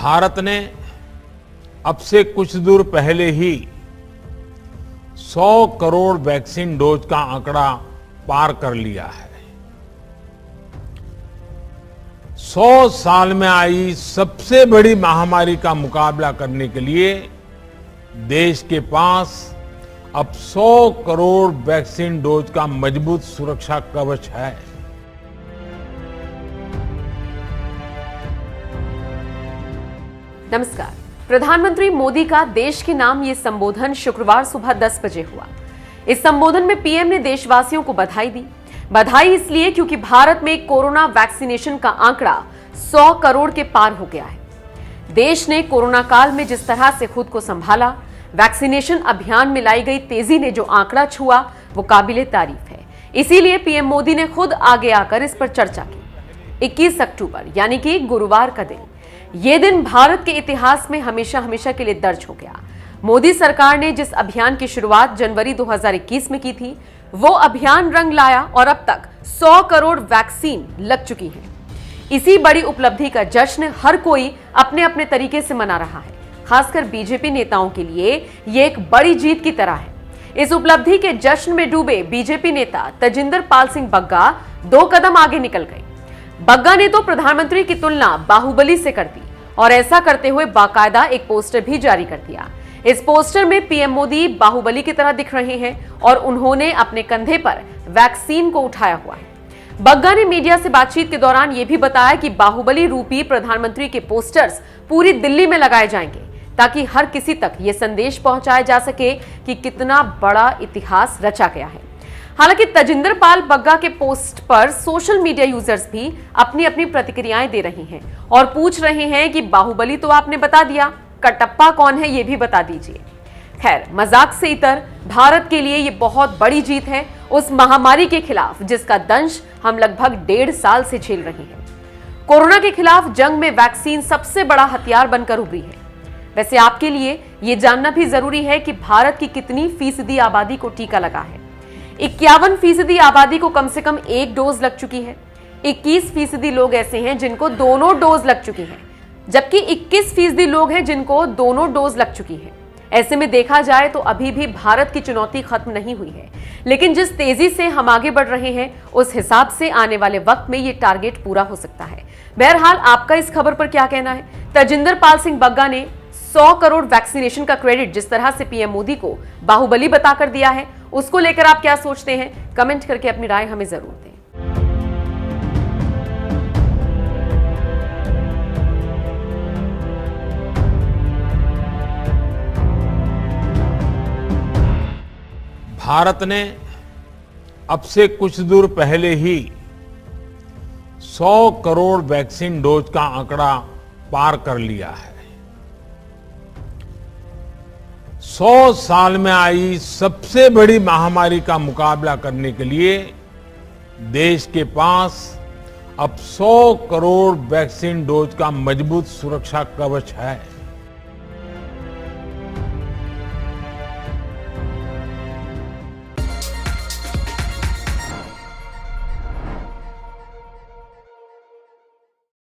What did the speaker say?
भारत ने अब से कुछ दूर पहले ही 100 करोड़ वैक्सीन डोज का आंकड़ा पार कर लिया है। 100 साल में आई सबसे बड़ी महामारी का मुकाबला करने के लिए देश के पास अब 100 करोड़ वैक्सीन डोज का मजबूत सुरक्षा कवच है। नमस्कार। प्रधानमंत्री मोदी का देश के नाम ये संबोधन शुक्रवार सुबह 10 बजे हुआ। इस संबोधन में पीएम ने देशवासियों को बधाई दी। बधाई इसलिए क्योंकि भारत में कोरोना वैक्सीनेशन का आंकड़ा 100 करोड़ के पार हो गया है। देश ने कोरोना काल में जिस तरह से खुद को संभाला, वैक्सीनेशन अभियान में लाई गई तेजी ने जो आंकड़ा छुआ, वो काबिले तारीफ है। इसीलिए पीएम मोदी ने खुद आगे आकर इस पर चर्चा की। 21 अक्टूबर यानी कि गुरुवार का दिन, ये दिन भारत के इतिहास में हमेशा हमेशा के लिए दर्ज हो गया। मोदी सरकार ने जिस अभियान की शुरुआत जनवरी 2021 में की थी, वो अभियान रंग लाया और अब तक 100 करोड़ वैक्सीन लग चुकी है। इसी बड़ी उपलब्धि का जश्न हर कोई अपने अपने तरीके से मना रहा है। खासकर बीजेपी नेताओं के लिए ये एक बड़ी जीत की तरह है। इस उपलब्धि के जश्न में डूबे बीजेपी नेता तजिंदर पाल सिंह बग्गा 2 कदम आगे निकल गए। बग्गा ने तो प्रधानमंत्री की तुलना बाहुबली से कर दी और ऐसा करते हुए बाकायदा एक पोस्टर भी जारी कर दिया। इस पोस्टर में पीएम मोदी बाहुबली की तरह दिख रहे हैं और उन्होंने अपने कंधे पर वैक्सीन को उठाया हुआ है। बग्गा ने मीडिया से बातचीत के दौरान यह भी बताया कि बाहुबली रूपी प्रधानमंत्री के पोस्टर्स पूरी दिल्ली में लगाए जाएंगे ताकि हर किसी तक यह संदेश पहुंचाया जा सके कि कितना बड़ा इतिहास रचा गया है। हालांकि तजिंदर पाल बग्गा के पोस्ट पर सोशल मीडिया यूजर्स भी अपनी अपनी प्रतिक्रियाएं दे रहे हैं और पूछ रहे हैं कि बाहुबली तो आपने बता दिया, कटप्पा कौन है ये भी बता दीजिए। खैर, मजाक से इतर भारत के लिए ये बहुत बड़ी जीत है उस महामारी के खिलाफ जिसका दंश हम लगभग 1.5 साल से झेल रहे हैं। कोरोना के खिलाफ जंग में वैक्सीन सबसे बड़ा हथियार बनकर उभरी है। वैसे आपके लिए ये जानना भी जरूरी है कि भारत की कितनी फीसदी आबादी को टीका लगा है। 51% आबादी को कम से कम 1 डोज लग चुकी है। 21% लोग ऐसे हैं जिनको दोनों डोज लग चुकी हैं, जबकि 21% लोग हैं जिनको दोनों डोज लग चुकी है। ऐसे में देखा जाए तो अभी भी भारत की चुनौती खत्म नहीं हुई है, लेकिन जिस तेजी से हम आगे बढ़ रहे हैं उस हिसाब से आने वाले वक्त में ये टारगेट पूरा हो सकता है। बहरहाल, आपका इस खबर पर क्या कहना है? तजिंदर पाल सिंह बग्गा ने 100 करोड़ वैक्सीनेशन का क्रेडिट जिस तरह से पीएम मोदी को बाहुबली बताकर दिया है, उसको लेकर आप क्या सोचते हैं? कमेंट करके अपनी राय हमें जरूर दें। भारत ने अब से कुछ दूर पहले ही 100 करोड़ वैक्सीन डोज का आंकड़ा पार कर लिया है। 100 साल में आई सबसे बड़ी महामारी का मुकाबला करने के लिए देश के पास अब 100 करोड़ वैक्सीन डोज का मजबूत सुरक्षा कवच है।